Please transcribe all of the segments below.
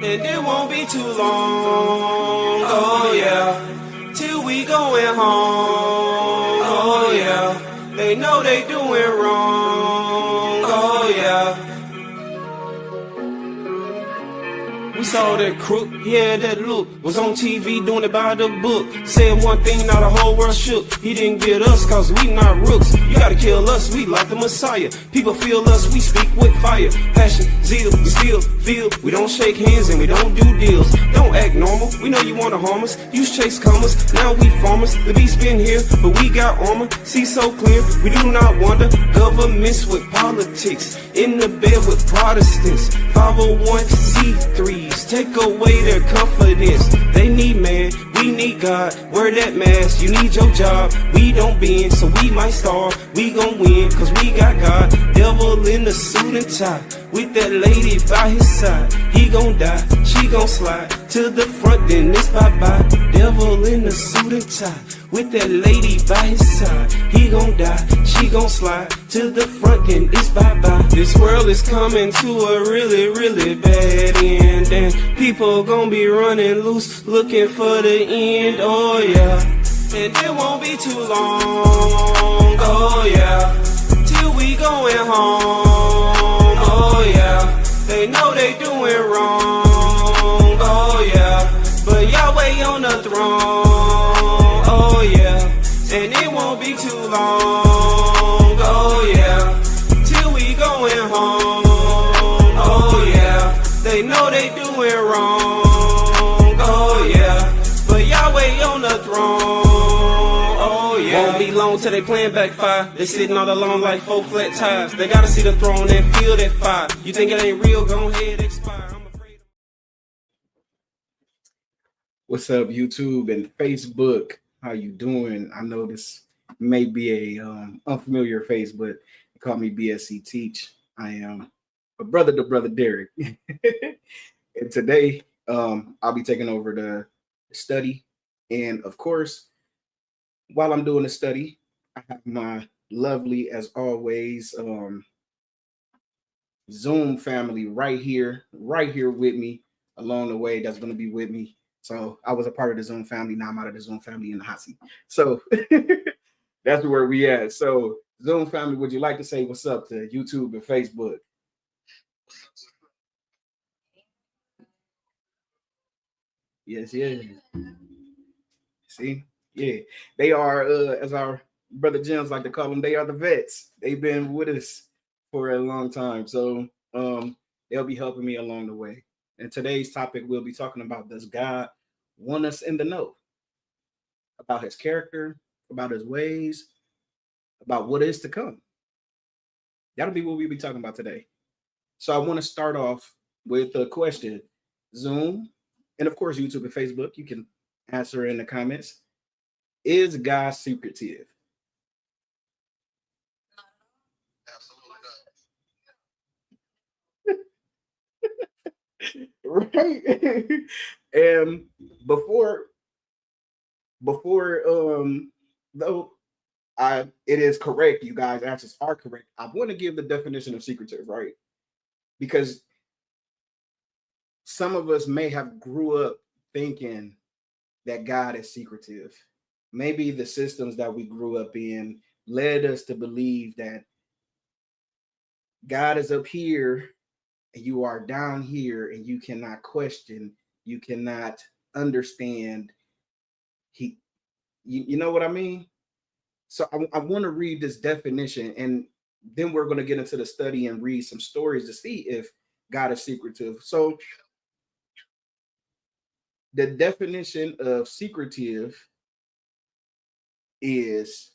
And it won't be too long, oh yeah, till we going home, oh yeah. They know they doing wrong, oh yeah. We saw that crook, yeah, that look. Was on TV doing it by the book. Said one thing, now the whole world shook. He didn't get us, cause we not rooks. You gotta kill us, we like the Messiah. People feel us, we speak with fire. Passion, zeal, we still feel. We don't shake hands and we don't do deals. Don't act normal, we know you wanna harm us. You chase comers, now we farmers. The beast been here, but we got armor. See so clear, we do not wonder. Governments with politics, in the bed with Protestants. 501c3s, take away their confidence. They need man, we need God. Wear that mask, you need your job. We don't bend, so we might starve. We gon' win, cause we got God. Devil in the suit and tie, with that lady by his side. He gon' die, she gon' slide to the front, then it's bye-bye. Devil in the suit and tie, with that lady by his side. He gon' die, she gon' slide to the front, then it's bye-bye. This world is coming to a really, really bad end, and people gon' be running loose, looking for the end, oh yeah. And it won't be too long, oh yeah, till we going home, oh yeah. They know they doing wrong, oh yeah, but Yahweh on the throne, oh yeah. And it won't be too long, oh yeah, till we going home, oh yeah. They know they doing wrong, oh yeah, but Yahweh on the throne, oh yeah. Won't be long till they playing backfire. They sitting all alone like 4 flat tires. They gotta see the throne and feel that fire. You think it ain't real, go ahead, expire. I'm afraid. What's up, YouTube and Facebook? How you doing? I know this may be a unfamiliar face, but they call me BSC Teach. I am a brother to Brother Derek. And today, I'll be taking over the study. And of course, while I'm doing the study, I have my lovely, as always, Zoom family right here with me along the way. That's going to be with me. So I was a part of the Zoom family. Now I'm out of the Zoom family in the hot seat. So that's where we at. So Zoom family, would you like to say what's up to YouTube and Facebook? Yes, yeah. See, yeah, they are, as our brother Jim's like to call them, they are the vets. They've been with us for a long time. So they'll be helping me along the way. And today's topic, we'll be talking about, does God want us in the know about his character, about his ways, about what is to come? That'll be what we'll be talking about today. So I want to start off with a question. Zoom, and of course, YouTube and Facebook, you can answer in the comments. Is God secretive? Right. And before though it is correct, you guys answers are correct, I want to give the definition of secretive, right? Because some of us may have grew up thinking that God is secretive. Maybe the systems that we grew up in led us to believe that God is up here and you are down here, and you cannot question, you cannot understand. You know what I mean? So I want to read this definition, and then we're going to get into the study and read some stories to see if God is secretive. So the definition of secretive is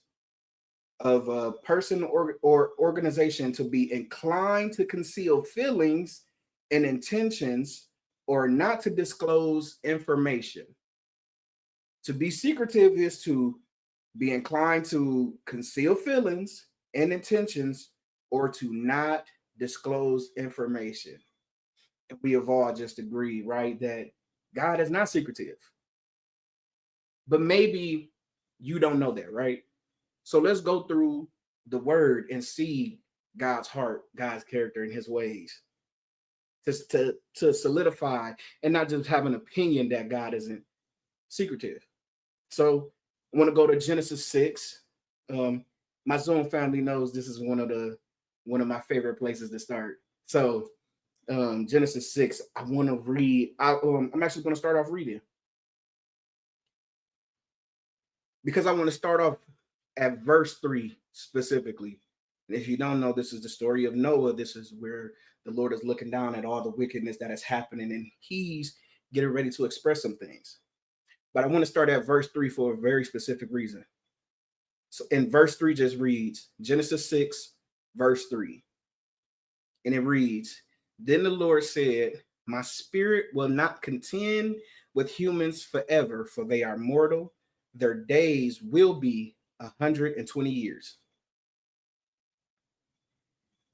of a person or organization to be inclined to conceal feelings and intentions or not to disclose information. To be secretive is to be inclined to conceal feelings and intentions or to not disclose information. And we have all just agreed, right, that God is not secretive. But maybe you don't know that, right? So let's go through the word and see God's heart, God's character, and his ways. to solidify and not just have an opinion that God isn't secretive. So I want to go to Genesis 6. My Zoom family knows this is one of my favorite places to start. So Genesis 6, I want to read. I'm actually going to start off reading because I want to start off at verse 3 specifically. And if you don't know, this is the story of Noah. This is where the Lord is looking down at all the wickedness that is happening, and he's getting ready to express some things. But I want to start at verse 3 for a very specific reason. So in verse 3 just reads Genesis 6, verse 3. And it reads, "Then the Lord said, my spirit will not contend with humans forever, for they are mortal. Their days will be 120 years.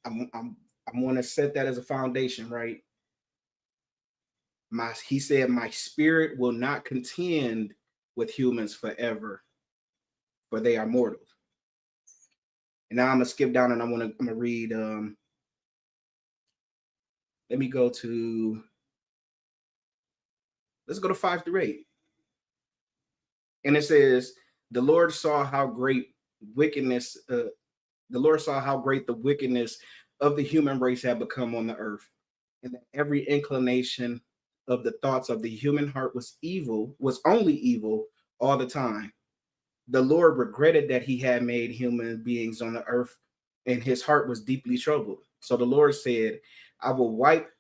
I'm going to set that as a foundation, right? He said, my spirit will not contend with humans forever, for they are mortal. And now I'm gonna skip down and I'm gonna read. Let me go to. Let's go to 5 through 8. And it says, the Lord saw how great wickedness. The Lord saw how great the wickedness of the human race had become on the earth, and that every inclination of the thoughts of the human heart was only evil all the time. The Lord regretted that he had made human beings on the earth, and his heart was deeply troubled. So the Lord said, I will wipe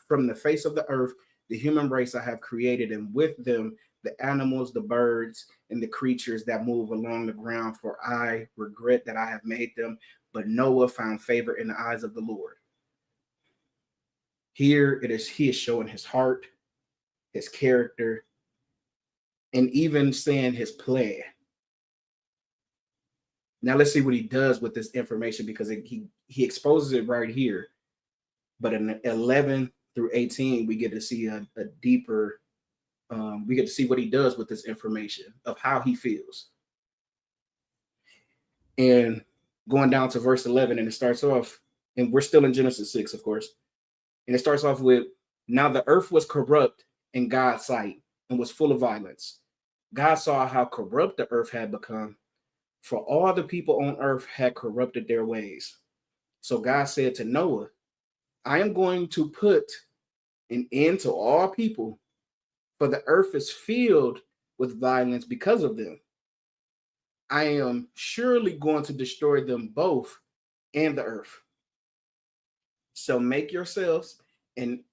from the face of the earth the human race I have created, and with them the animals, the birds, and the creatures that move along the ground, for I regret that I have made them. But Noah found favor in the eyes of the Lord. Here he is showing his heart, his character, and even saying his plan. Now let's see what he does with this information, because he exposes it right here. But in 11 through 18, we get to see a deeper, we get to see what he does with this information of how he feels. And going down to verse 11, and it starts off, and we're still in Genesis 6, of course. And it starts off with, now the earth was corrupt in God's sight and was full of violence. God saw how corrupt the earth had become, for all the people on earth had corrupted their ways. So God said to Noah, I am going to put an end to all people, for the earth is filled with violence because of them. I am surely going to destroy them both and the earth. So make yourself an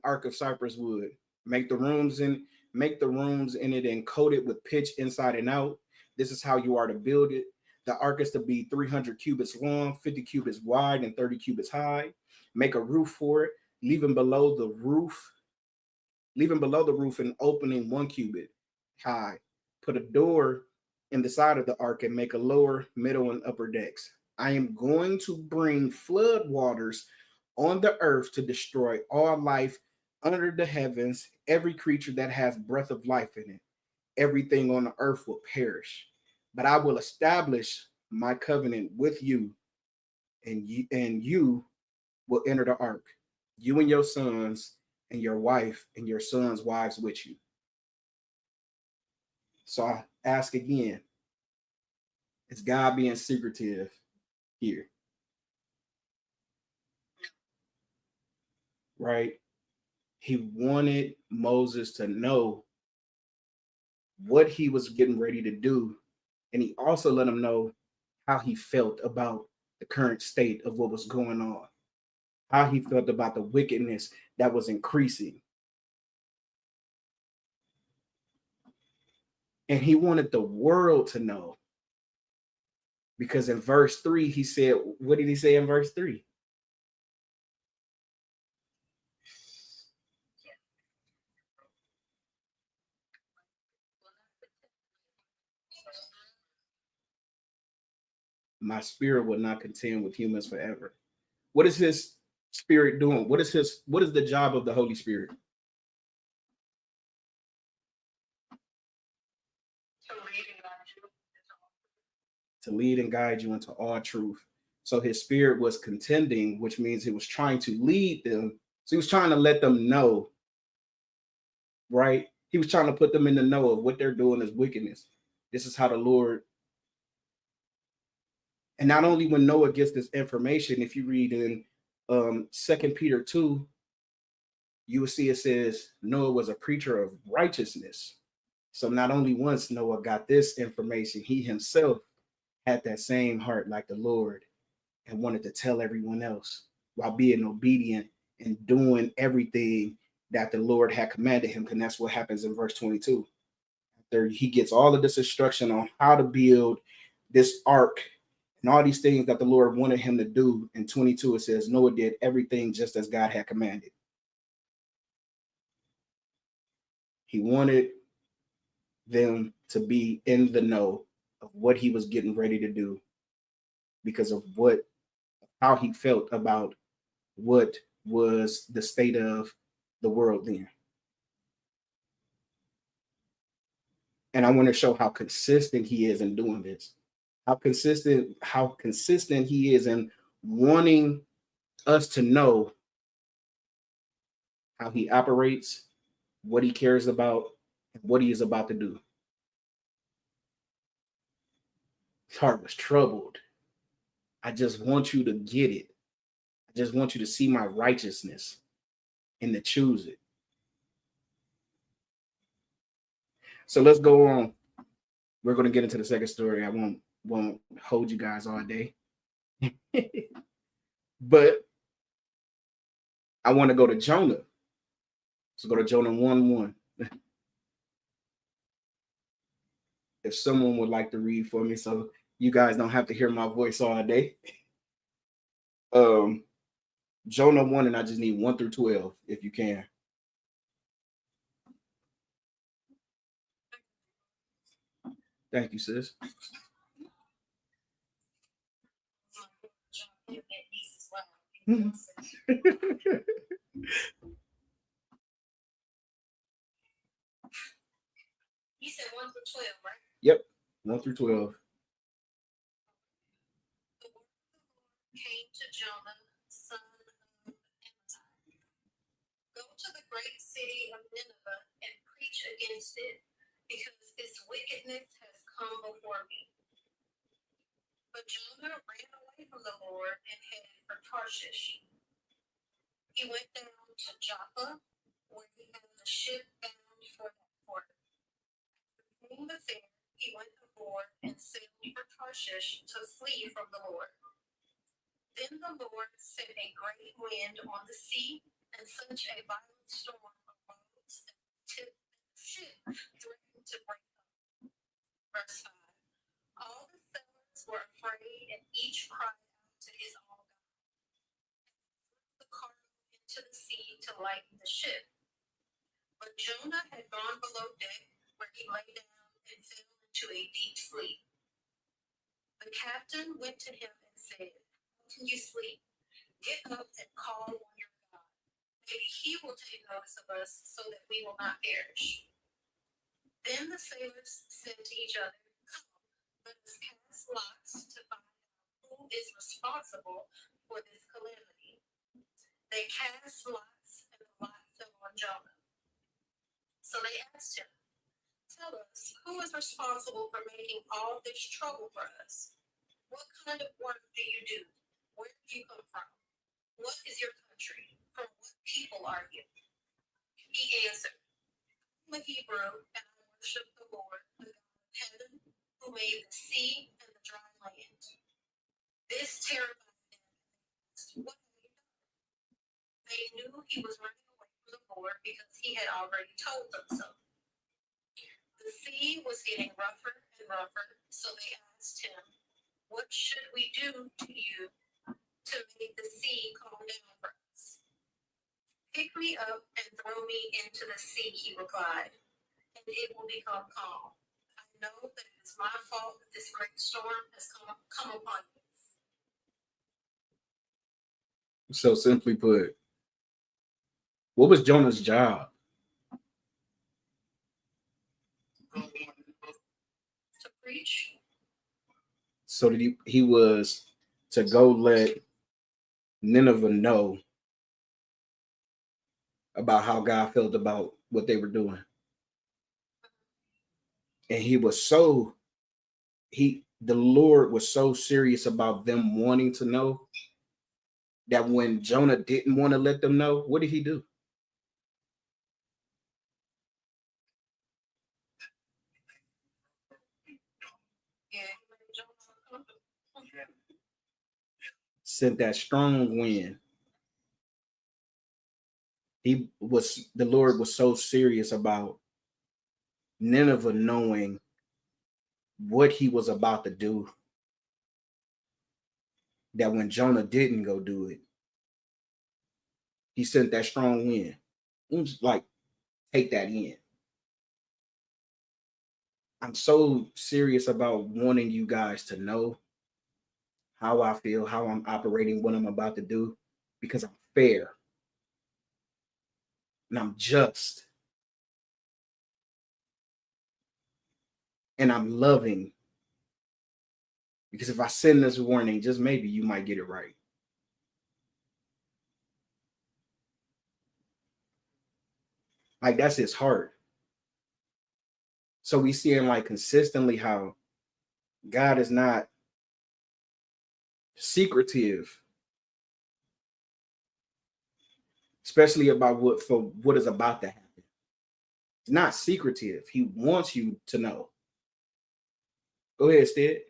ark of cypress wood. Make the rooms in it and coat it with pitch inside and out. This is how you are to build it. The ark is to be 300 cubits long, 50 cubits wide, and 30 cubits high. Make a roof for it, leaving below the roof an opening 1 cubit high. Put a door in the side of the ark and make a lower, middle, and upper decks. I am going to bring flood waters on the earth to destroy all life under the heavens, every creature that has breath of life in it. Everything on the earth will perish. But I will establish my covenant with you, and you will enter the ark, you and your sons and your wife and your sons' wives with you. So I ask again, is God being secretive here? Right? He wanted Moses to know what he was getting ready to do. And he also let him know how he felt about the current state of what was going on, how he felt about the wickedness that was increasing. And he wanted the world to know. Because in verse 3, he said, what did he say in verse 3? My spirit will not contend with humans forever. What is his spirit doing? What is the job of the Holy Spirit? To lead and guide you into all truth. So his spirit was contending, which means he was trying to lead them. So he was trying to let them know, right? He was trying to put them in the know of what they're doing is wickedness. This is how the Lord. And not only when Noah gets this information, if you read in 2 Peter 2, you will see it says Noah was a preacher of righteousness. So not only once Noah got this information, he himself had that same heart like the Lord and wanted to tell everyone else while being obedient and doing everything that the Lord had commanded him. And that's what happens in verse 22. After he gets all of this instruction on how to build this ark and all these things that the Lord wanted him to do. In 22, it says Noah did everything just as God had commanded. He wanted them to be in the know of what he was getting ready to do because of how he felt about what was the state of the world then. And I want to show how consistent he is in doing this. How consistent he is in wanting us to know how he operates, what he cares about, and what he is about to do. His heart was troubled. I just want you to get it. I just want you to see my righteousness and to choose it. So let's go on. We're going to get into the second story. I won't hold you guys all day. But I want to go to Jonah. So go to Jonah 1:1. If someone would like to read for me so you guys don't have to hear my voice all day. Jonah 1, and I just need 1 through 12 if you can. Thank you, sis. You said 1 through 12, right? Yep, 1 through 12. The word of the Lord came to Jonah, son of Amittai. Go to the great city of Nineveh and preach against it, because its wickedness has come before me. But Jonah ran away from the Lord and headed for Tarshish. He went down to Joppa, where he found a ship bound for that port. Being the fair, he went aboard and sailed for Tarshish to flee from the Lord. Then the Lord sent a great wind on the sea, and such a violent storm arose that the ship threatened to break up. Verse 5. All the sailors were afraid, and each cried out to his own God. The cargo into the sea to lighten the ship. But Jonah had gone below deck, where he lay down and fell into a deep sleep. The captain went to him and said, "How can you sleep? Get up and call on your God. Maybe he will take notice of us so that we will not perish." Then the sailors said to each other, "Come, let us cast lots to find out who is responsible for this calamity." They cast lots, and the lot fell on Jonah. So they asked him, "Tell us, who is responsible for making all this trouble for us? What kind of work do you do? Where do you come from? What is your country? From what people are you?" He answered, "I'm a Hebrew, and I worship the Lord, the God of heaven, who made the sea and the dry land." This terrified them. What have you done? They knew he was running away from the Lord because he had already told them so. The sea was getting rougher and rougher, so they asked him, "What should we do to you to make the sea calm down for us?" "Pick me up and throw me into the sea," he replied, "and it will become calm. I know that it is my fault that this great storm has come upon you." So simply put, what was Jonah's job? To preach. So that he was to go let Nineveh know about how God felt about what they were doing. And the Lord was so serious about them wanting to know that when Jonah didn't want to let them know, what did he do? Sent that strong wind. The Lord was so serious about Nineveh knowing what he was about to do that when Jonah didn't go do it, he sent that strong wind. It was like, take that in. I'm so serious about wanting you guys to know how I feel, how I'm operating, what I'm about to do, because I'm fair and I'm just and I'm loving. Because if I send this warning, just maybe you might get it right. Like, that's his heart. So we seeing like consistently how God is not secretive, especially about what is about to happen. It's not secretive. He wants you to know. Go ahead, Stead.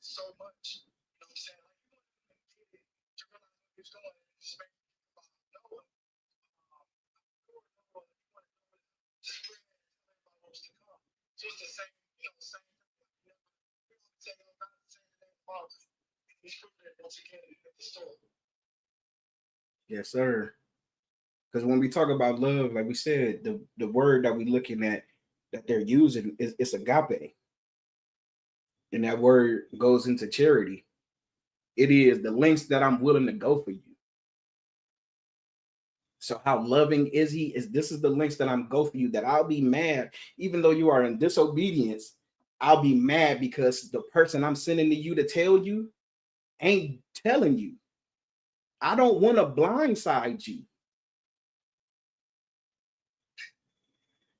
So much, you know what I'm saying? Like, you want to get it to realize what you're doing and just make it about Noah. You want to know to spread and tell everybody what's to come. So it's the same, same thing. You know, say, God, say the name of He's proving it once again in the story. Yes, sir. Because when we talk about love, like we said, the word that we're looking at that they're using is agape. And that word goes into charity. It is the lengths that I'm willing to go for you. So how loving is he? This is the lengths that I'm go for you, that I'll be mad, even though you are in disobedience, I'll be mad because the person I'm sending to you to tell you ain't telling you. I don't want to blindside you.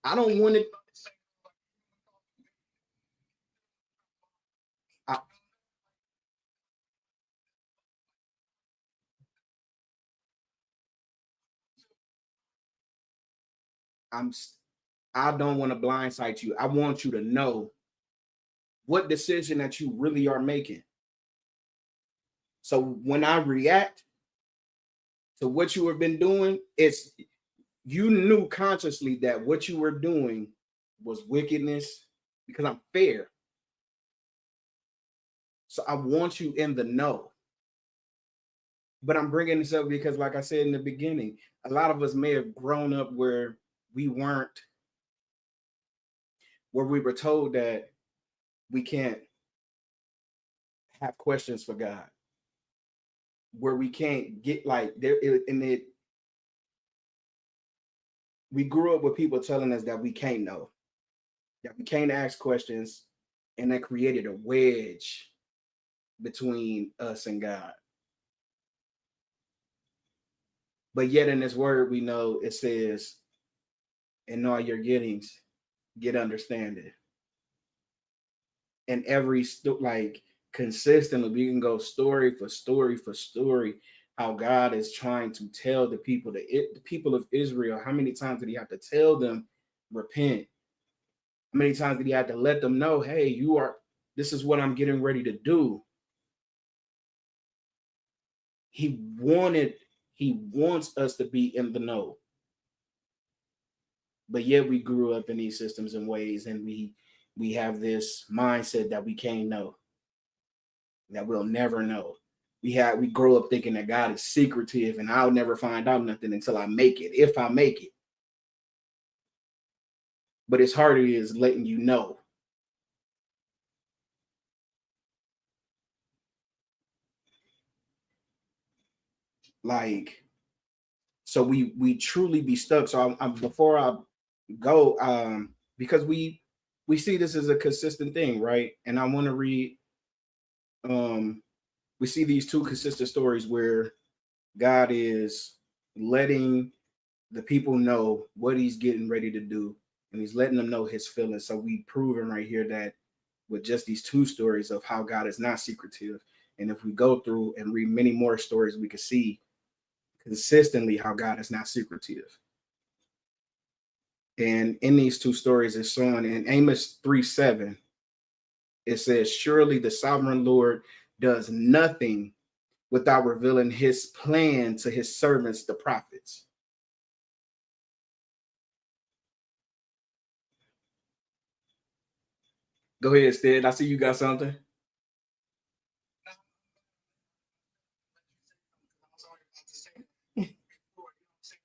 I don't want it. I don't want to blindside you. I want you to know what decision that you really are making. So when I react to what you have been doing, it's you knew consciously that what you were doing was wickedness, because I'm fair. So I want you in the know. But I'm bringing this up because, like I said in the beginning, a lot of us may have grown up where we were told that we can't have questions for God, where we can't get like there in it. We grew up with people telling us that we can't know, that we can't ask questions, and that created a wedge between us and God. But yet in this word, we know it says, in all your gettings, get understanding. And every like consistently, we can go story for story for story, how God is trying to tell the people, the people of Israel, how many times did he have to tell them, repent? How many times did he have to let them know, hey, this is what I'm getting ready to do. He wants us to be in the know. But yet we grew up in these systems and ways, and we have this mindset that we can't know, that we'll never know. We grow up thinking that God is secretive and I'll never find out nothing until I make it, if I make it. but it's harder is letting you know. Like, so we truly be stuck. So I'm before I go, because we see this as a consistent thing, right? And I want to read. We see these two consistent stories where God is letting the people know what He's getting ready to do, and He's letting them know His feelings. So we proven right here that with just these two stories of how God is not secretive, and if we go through and read many more stories, we can see consistently how God is not secretive. And in these two stories, it's shown in Amos 3:7. It says, "Surely the sovereign Lord does nothing without revealing His plan to His servants, the prophets." Go ahead, Stead. I see you got something. I was already about to say that before, you know what I'm saying?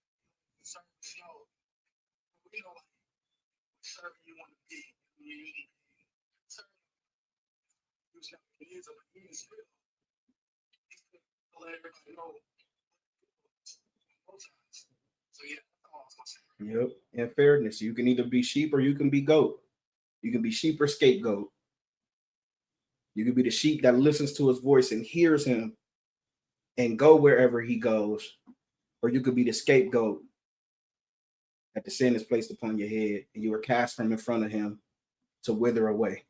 The service know, we know like what servant you want to be. You need serving. You was not the needs of a human spirit. He's to let everybody know both sides. So yeah, that's all I was gonna say. Yep. In fairness, you can either be sheep or you can be goat. You can be sheep or scapegoat. You can be the sheep that listens to His voice and hears Him and go wherever He goes, or you could be the scapegoat that the sin is placed upon your head and you are cast from in front of Him to wither away.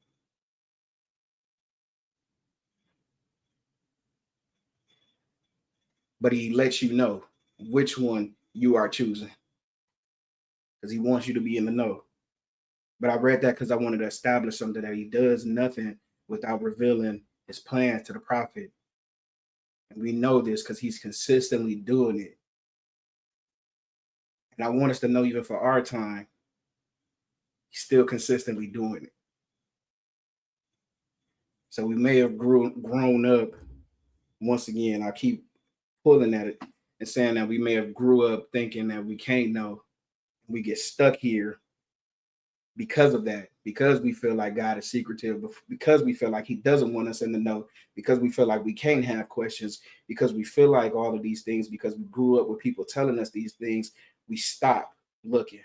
But He lets you know which one you are choosing because He wants you to be in the know. But I read that because I wanted to establish something, that He does nothing without revealing His plans to the prophet. And we know this because He's consistently doing it. And I want us to know, even for our time, He's still consistently doing it. So we may have grown up. Once again, I keep pulling at it and saying that we may have grew up thinking that we can't know. We get stuck here because of that, because we feel like God is secretive, because we feel like He doesn't want us in the know, because we feel like we can't have questions, because we feel like all of these things, because we grew up with people telling us these things, we stop looking.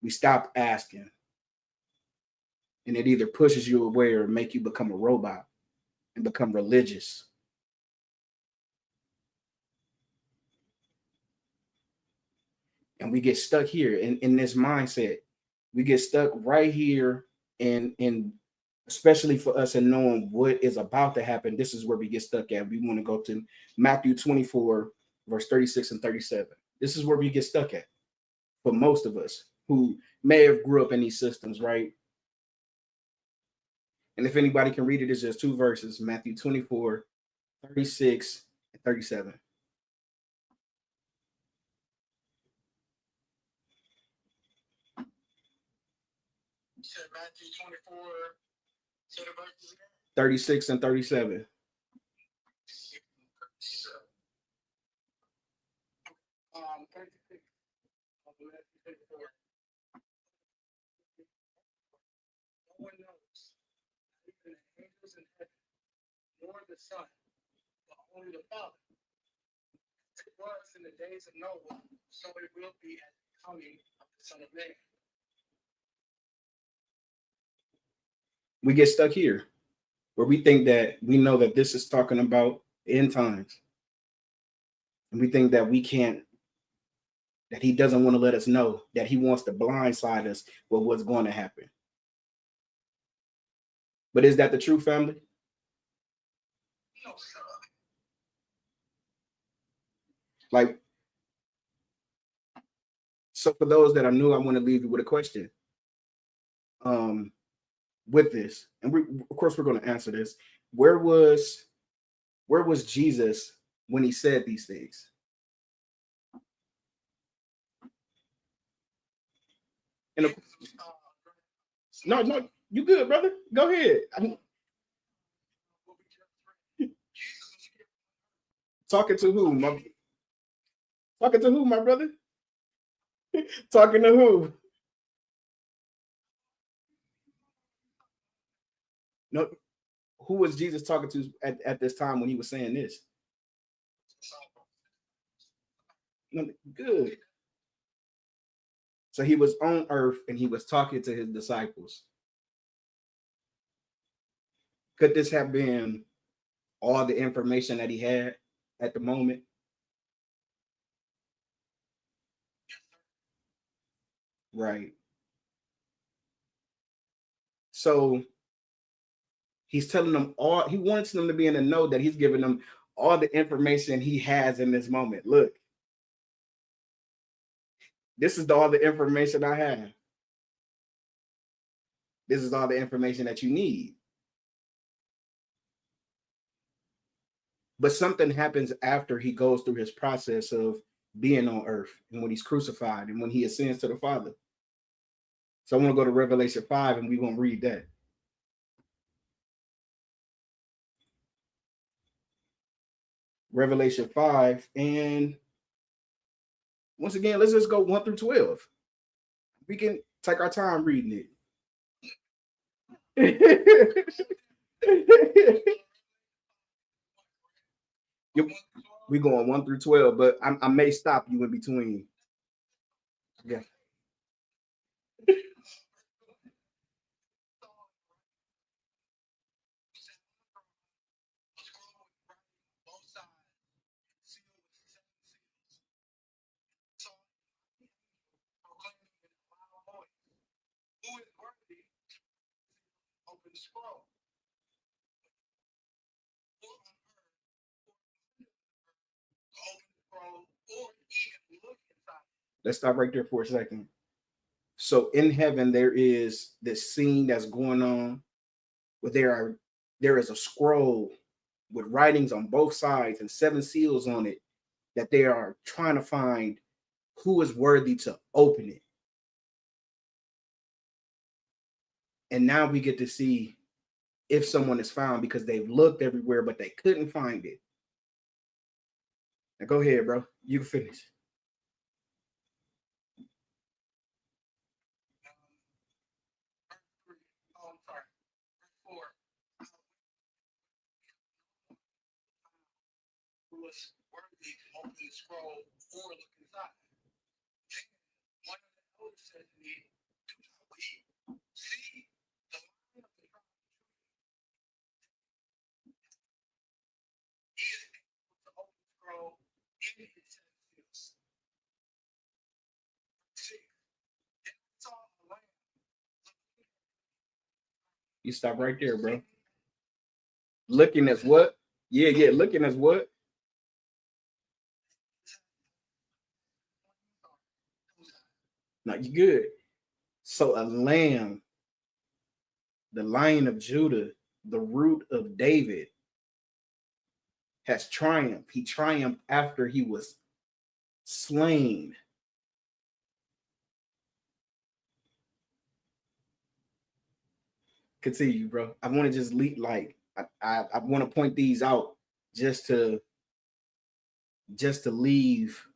We stop asking. And it either pushes you away or make you become a robot and become religious. And we get stuck here in this mindset. We get stuck right here, and especially for us in knowing what is about to happen, this is where we get stuck at. We want to go to Matthew 24, verse 36 and 37. This is where we get stuck at for most of us who may have grew up in these systems, right? And if anybody can read it, it's just two verses, Matthew 24, 36 and 37. You said Matthew 24, say the verses again? 36 and 37. Um, 36 of Matthew 24. No one knows, not even the angels in heaven, nor the Son, but only the Father. As it was in the days of Noah, so it will be at the coming of the Son of Man. We get stuck here where we think that we know that this is talking about end times. And we think that we can't, that He doesn't want to let us know, that He wants to blindside us with what's going to happen. But is that the true, family? No, sir. Like, so for those that are new, I want to leave you with a question. With this, and of course we're going to answer this. Where was Jesus when He said these things? And no, you good, brother. Go ahead. Talking to who, my brother? Talking to who? No, who was Jesus talking to at this time when he was saying this? No, good. So he was on earth and he was talking to his disciples. Could this have been all the information that he had at the moment? Right. So he's telling them all, he wants them to be in the know that he's giving them all the information he has in this moment. Look, this is all the information I have. This is all the information that you need. But something happens after he goes through his process of being on earth and when he's crucified and when he ascends to the Father. So I want to go to Revelation 5 and we're going to read that. Revelation 5. And once again, let's just go 1 through 12. We can take our time reading it. We're going 1 through 12, but I may stop you in between. Yeah. Who is worthy to open the scroll? Or on earth, or open the scroll, or even look inside. Let's stop right there for a second. So in heaven, there is this scene that's going on where there is a scroll with writings on both sides and 7 seals on it that they are trying to find who is worthy to open it. And now we get to see if someone is found because they've looked everywhere, but they couldn't find it. Now go ahead, bro. You can finish. Who was worthy to open the scroll or look inside? Then one of the elders said to me, "Do not weep. See, the Lion of the tribe of Judah. He is able to open the scroll in his 7 seals." 6. Then I saw a lamb. You stop right there, bro. Looking as what? Yeah. Looking as what? No, you good. So a lamb, the Lion of Judah, the root of David, has triumphed. He triumphed after he was slain. Continue, bro. I want to just lead I want to point these out just to leave,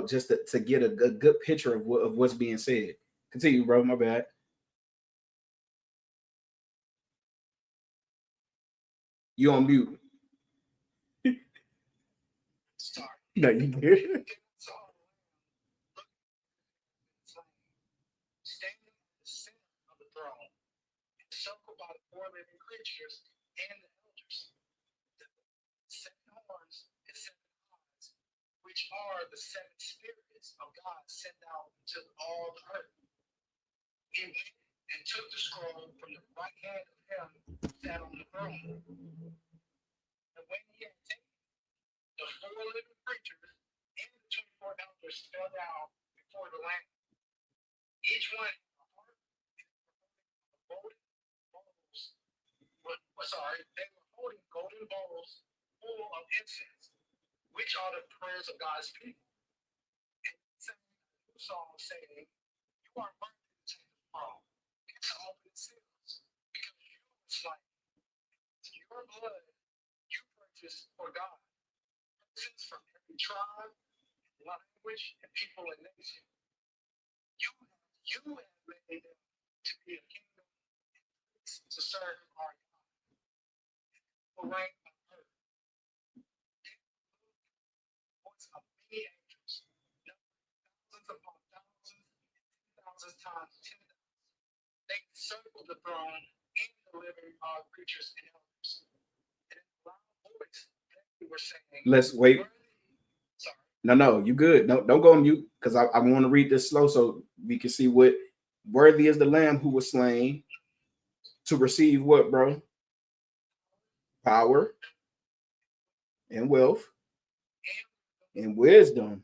just to get a good picture of what's being said. Continue, bro. My bad. You on mute. Sorry. No, you good. Standing at the center of the throne, encircled by the 4 living creatures and the elders, the 7 horns and 7 eyes, which are the 7 spirits of God sent out to all the earth. He went and took the scroll from the right hand of him who sat on the throne. And when he had taken it, the 4 living creatures and the 24 elders fell down before the Lamb. Each one had a harp and golden bowls. They were holding golden bowls full of incense, which are the prayers of God's people. And they sang a new song saying, "You are worthy to take the throne and to open the seals, because you were slain. Your blood you purchased for God, persons from every tribe, language, and people and nation. You have made them to be a kingdom and priests to serve our God. Will reign on earth. Voice of many angels, thousands upon thousands, 10,000 times 10,000. They encircle the throne and the living creatures and elders. And in a loud voice, they were saying, Let's wait. Sorry. No, you good. No, don't go on mute because I want to read this slow so we can see what worthy is the lamb who was slain to receive what, bro? Power and wealth and wisdom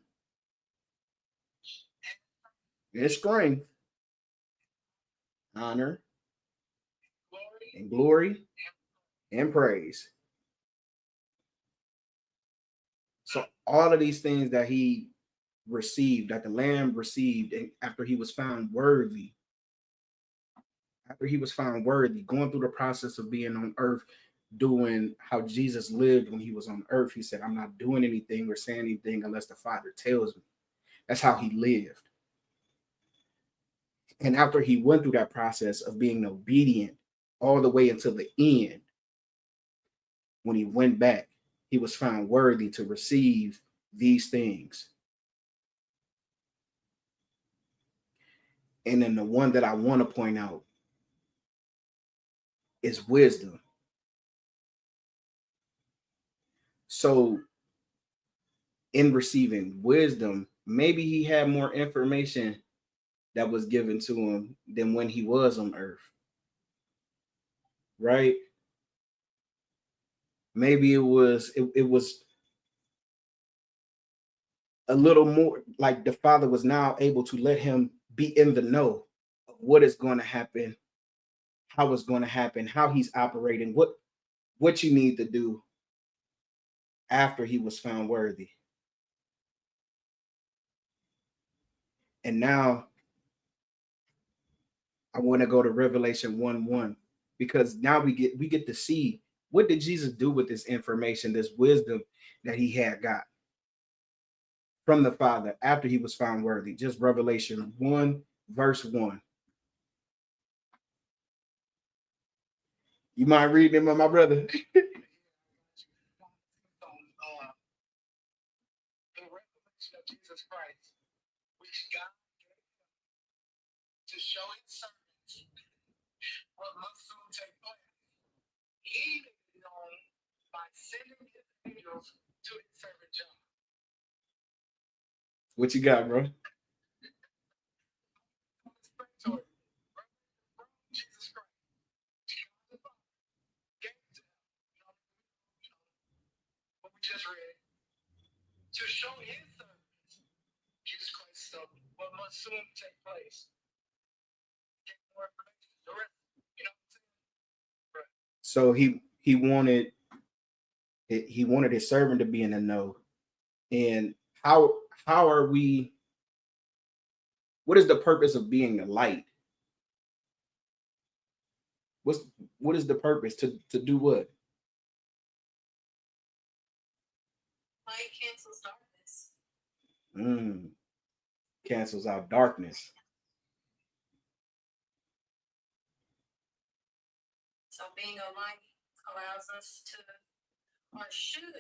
and strength, honor and glory and praise. So all of these things that he received, that the lamb received after he was found worthy, going through the process of being on earth, doing how Jesus lived when he was on earth. He said, I'm not doing anything or saying anything unless the Father tells me. That's how he lived. And after he went through that process of being obedient all the way until the end, when he went back, he was found worthy to receive these things. And then the one that I want to point out is wisdom. So in receiving wisdom, maybe he had more information that was given to him than when he was on earth. Right? Maybe it was a little more like the Father was now able to let him be in the know of what is going to happen, how it's going to happen, how he's operating, what you need to do after he was found worthy. And now I want to go to Revelation 1:1 because now we get to see what did Jesus do with this information, this wisdom that he had got from the Father after he was found worthy. Just Revelation 1 verse 1. You mind reading it, my brother? The revelation of Jesus Christ, which God gave him to show his servants what must soon take place. He made it known by sending his angels to his servant John. What you got, bro? Jesus Christ, God the Father, gave to him, what we just read, to show his servants, Jesus Christ, what must soon take place. Get more information. The rest, you know what I'm saying? So he wanted his servant to be in the know. And how are we? What is the purpose of being a light? What is the purpose to do what? Light cancels darkness. Cancels out darkness. So being a light allows us to, or should, to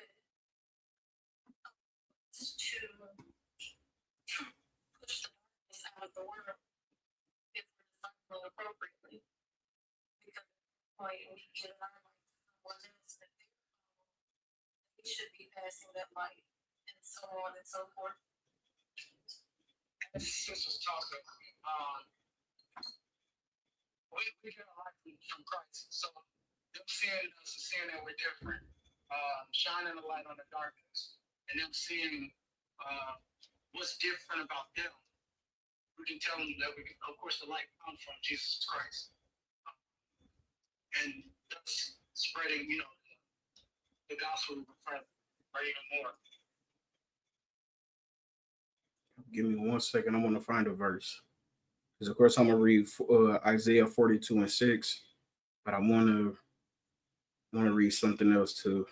push the darkness out of the world if we're discipling appropriately. Because when we get our light to someone else that they follow, we should be passing that light, and so on and so forth. As sisters talking, we get a light from Christ. So them seeing us and seeing that we're different, shining a light on the darkness, and them seeing what's different about them. We can tell them that of course, the light comes from Jesus Christ, and thus spreading, the gospel further, or even more. Give me 1 second. I want to find a verse. Because of course I'm gonna read Isaiah 42:6, but I want to read something else too.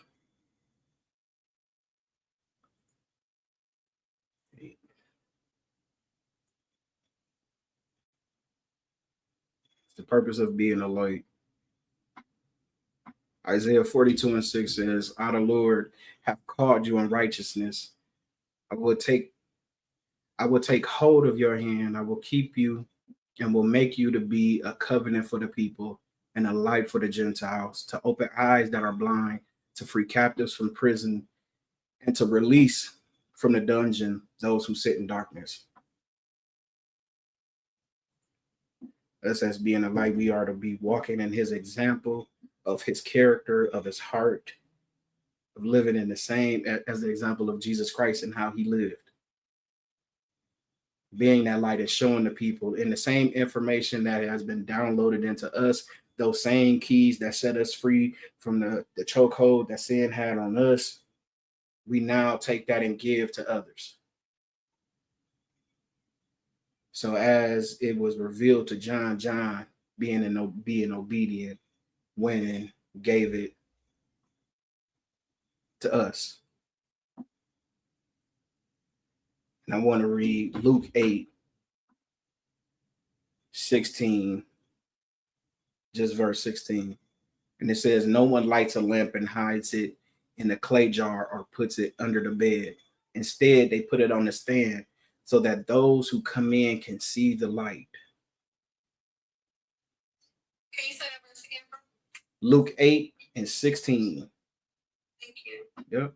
It's the purpose of being a light. Isaiah 42:6 says, I, the Lord, have called you in righteousness. I will take hold of your hand. I will keep you and will make you to be a covenant for the people and a light for the Gentiles, to open eyes that are blind, to free captives from prison, and to release from the dungeon those who sit in darkness. Us as being a light, we are to be walking in his example of his character, of his heart, of living in the same as the example of Jesus Christ and how he lived. Being that light and showing the people in the same information that has been downloaded into us, those same keys that set us free from the chokehold that sin had on us, we now take that and give to others. So as it was revealed to John, John being obedient, went and gave it to us. And I want to read Luke 8:16, just verse 16. And it says, no one lights a lamp and hides it in a clay jar or puts it under the bed. Instead, they put it on a stand so that those who come in can see the light. Can you say that verse again, bro? Luke 8:16. Thank you. Yep.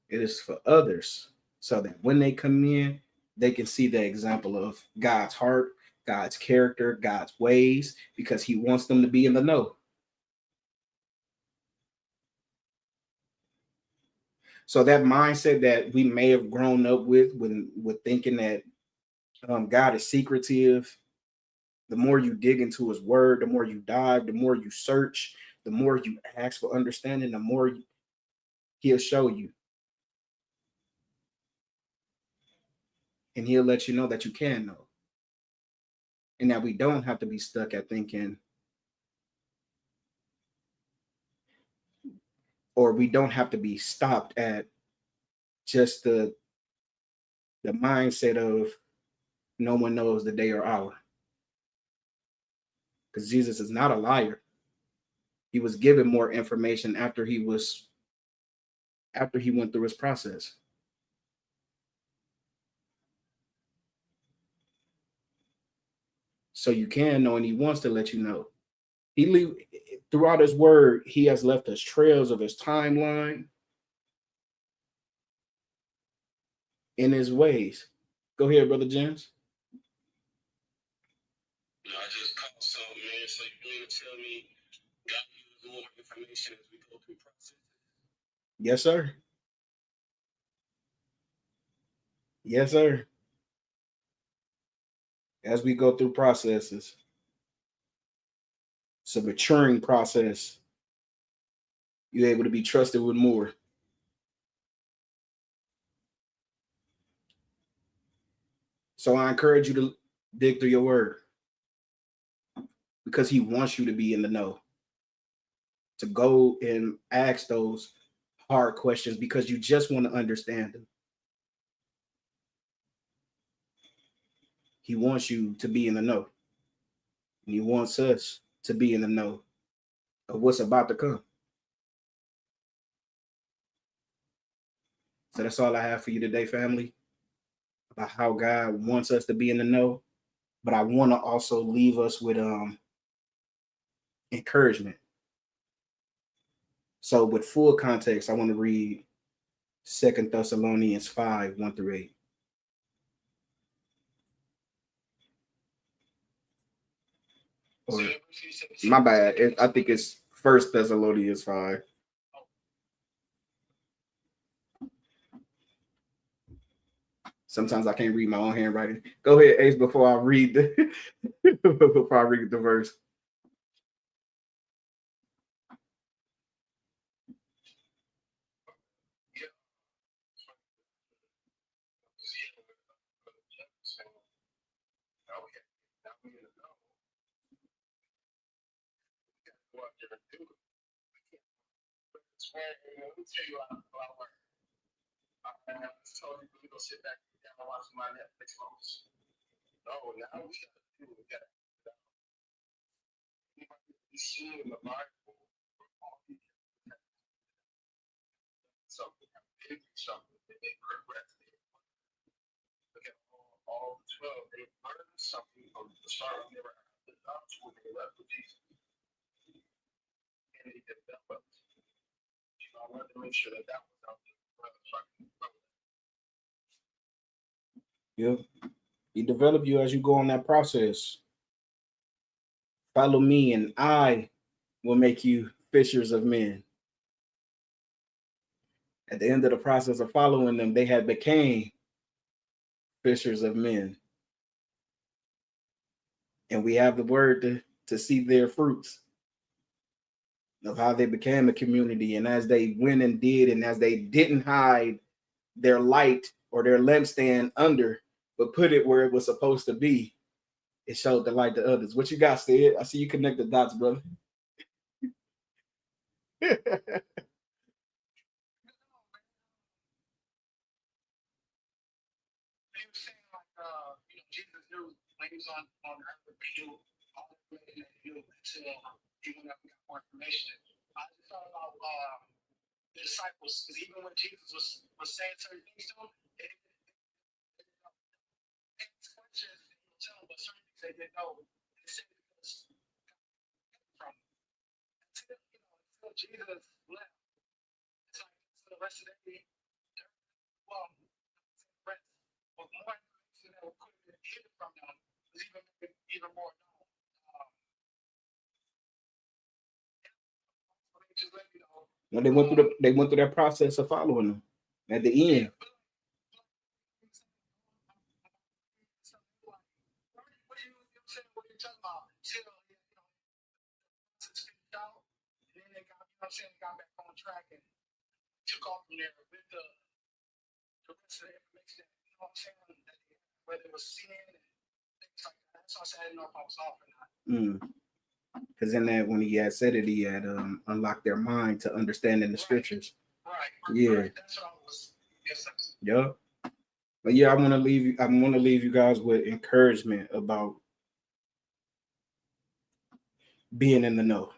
It is for others so that when they come in, they can see the example of God's heart, God's character, God's ways, because he wants them to be in the know. So that mindset that we may have grown up with thinking that God is secretive, the more you dig into his word, the more you dive, the more you search, the more you ask for understanding, the more he'll show you. And he'll let you know that you can know. And that we don't have to be stuck at thinking, or we don't have to be stopped at just the mindset of no one knows the day or hour. Because Jesus is not a liar. He was given more information after he went through his process. So you can know, and he wants to let you know. Throughout his word, he has left us trails of his timeline in his ways. Go ahead, Brother James. No, I just called something, man. So you mean to tell me God gives more information as we go through process? Yes, sir. Yes, sir. As we go through processes, it's a maturing process. You're able to be trusted with more. So I encourage you to dig through your word, because he wants you to be in the know, to go and ask those hard questions because you just want to understand them. He wants you to be in the know. And he wants us to be in the know of what's about to come. So that's all I have for you today, family, about how God wants us to be in the know. But I want to also leave us with encouragement. So with full context, I want to read 2 Thessalonians 5:1-8. Or, my bad. I think it's 1 Thessalonians 5. Sometimes I can't read my own handwriting. Go ahead, Ace, before I read the verse. Let me tell you how I work. I told you we go sit back and watch my Netflix movies. No, now we got to do it. see in the Bible something, something that they progress. Look at all 12, they learned something from the start of their lives when they left with Jesus. And they developed. You know, I wanted to make sure that that was out there. Yep. He develop you as you go on that process. Follow me, and I will make you fishers of men. At the end of the process of following them, they had became fishers of men. And we have the word to see their fruits of how they became a community. And as they went and did, and as they didn't hide their light or their lampstand under, but put it where it was supposed to be, it showed the light to others. What you got, Stead? I see you connect the dots, brother. He was saying like Jesus knew when he was on earth, he knew all the way that he knew until he went up and got more information. I just thought about the disciples, because even when Jesus was saying certain things to them, they asked questions and he would tell them, but certain things they didn't know. They said because from until Jesus left, it's like for the rest of the day, well, rest. But more information that would put it hidden from them was even more known. Just let me know. When they went through that process of following them. At the end, What are you talking about? Till out, and then they got, got back on track and took off from there with the rest of the information. You know what I'm saying? Whether it was sin and things like that. So I said I didn't know if I was off or not. Because in that, when he had said it, he had unlocked their mind to understanding the scriptures. Right. Yeah. Right. That's what I was. Yes, sir. Yep. But yeah, I want to leave you guys with encouragement about being in the know.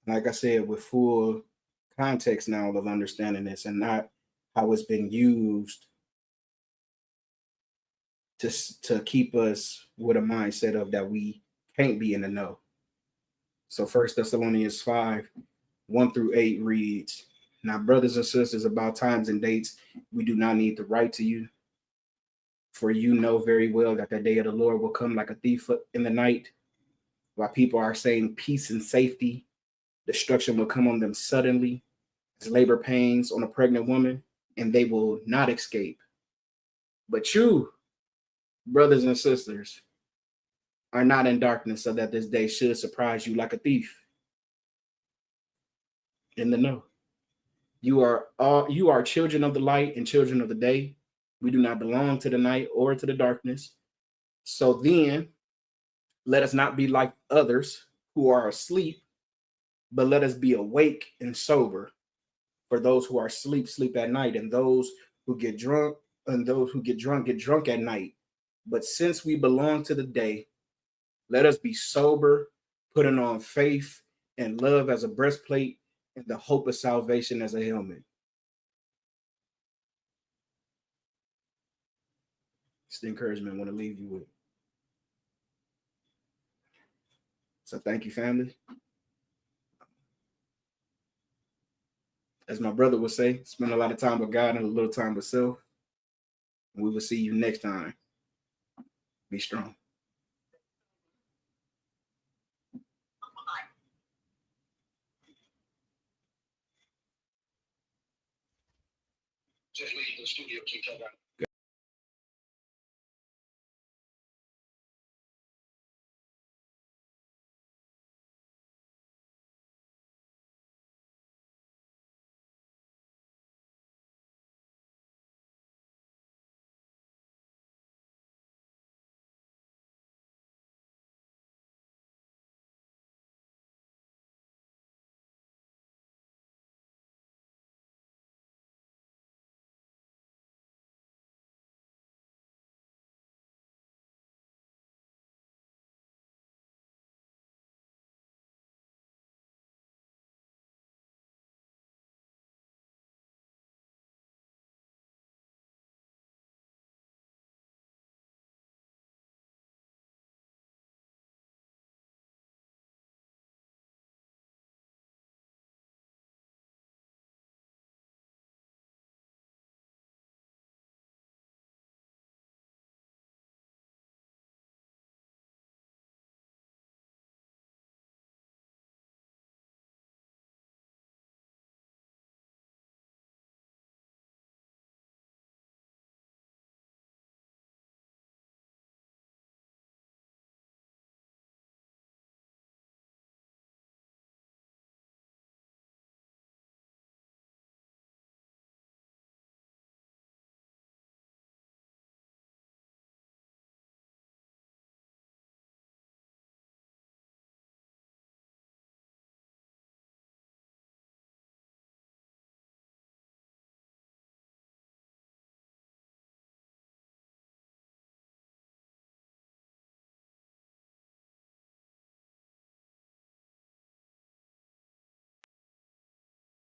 Like I said, with full context now of understanding this, and not how it's been used to keep us with a mindset of that we can't be in the know. So 1 Thessalonians 5:1-8 reads, "Now, brothers and sisters, about times and dates, we do not need to write to you, for you know very well that the day of the Lord will come like a thief in the night. While people are saying peace and safety, destruction will come on them suddenly, as labor pains on a pregnant woman, and they will not escape. But you, brothers and sisters, are not in darkness, so that this day should surprise you like a thief." In the know. You are children of the light and children of the day. We do not belong to the night or to the darkness. So then, let us not be like others who are asleep, but let us be awake and sober. For those who are asleep, sleep at night, and those who get drunk, get drunk at night. But since we belong to the day, let us be sober, putting on faith and love as a breastplate, and the hope of salvation as a helmet. It's the encouragement I want to leave you with. So thank you, family. As my brother would say, spend a lot of time with God and a little time with self. And we will see you next time. Be strong. Just leave the studio, keep that out.